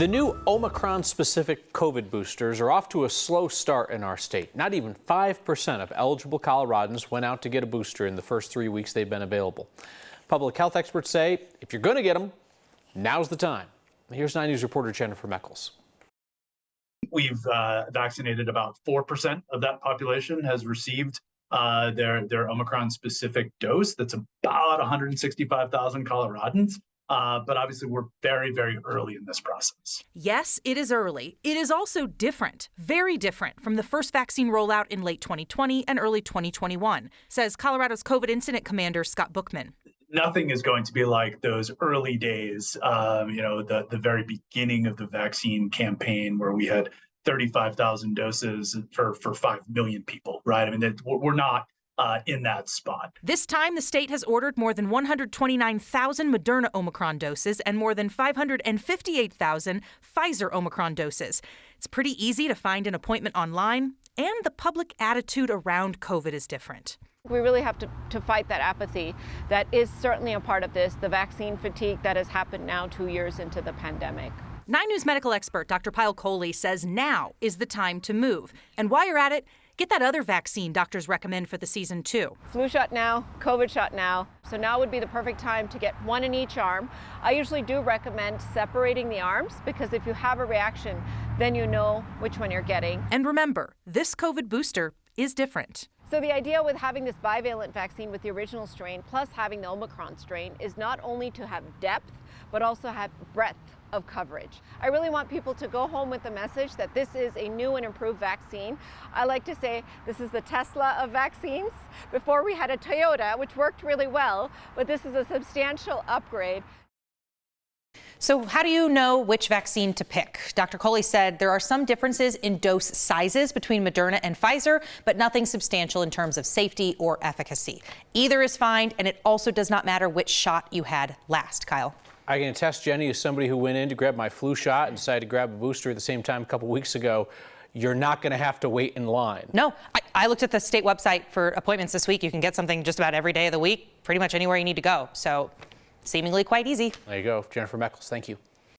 The new Omicron-specific COVID boosters are off to a slow start in our state. Not even 5% of eligible Coloradans went out to get a booster in the first 3 weeks they've been available. Public health experts say if you're going to get them, now's the time. Here's 9 News reporter Jennifer Meckles. We've vaccinated about 4% of that population has received their Omicron-specific dose. That's about 165,000 Coloradans. But obviously, we're very, very early in this process. Yes, it is early. It is also different, very different from the first vaccine rollout in late 2020 and early 2021, says Colorado's COVID incident commander Scott Bookman. Nothing is going to be like those early days, the very beginning of the vaccine campaign where we had 35,000 doses for 5 million people, right? I mean, we're not in that spot. This time, the state has ordered more than 129,000 Moderna Omicron doses and more than 558,000 Pfizer Omicron doses. It's pretty easy to find an appointment online, and the public attitude around COVID is different. We really have to fight that apathy that is certainly a part of this, the vaccine fatigue that has happened now 2 years into the pandemic. 9 News medical expert Dr. Pyle Coley says now is the time to move. And while you're at it, get that other vaccine doctors recommend for the season too. Flu shot now, COVID shot now. So now would be the perfect time to get one in each arm. I usually do recommend separating the arms because if you have a reaction, then you know which one you're getting. And remember, this COVID booster is different. So the idea with having this bivalent vaccine with the original strain plus having the Omicron strain is not only to have depth, but also have breadth of coverage. I really want people to go home with the message that this is a new and improved vaccine. I like to say this is the Tesla of vaccines. Before we had a Toyota, which worked really well, but this is a substantial upgrade. So how do you know which vaccine to pick? Dr. Coley said there are some differences in dose sizes between Moderna and Pfizer, but nothing substantial in terms of safety or efficacy. Either is fine, and it also does not matter which shot you had last. Kyle? I can attest, Jenny, as somebody who went in to grab my flu shot and decided to grab a booster at the same time a couple weeks ago, you're not going to have to wait in line. No, I looked at the state website for appointments this week. You can get something just about every day of the week, pretty much anywhere you need to go. So seemingly quite easy. There you go. Jennifer Meckles, thank you.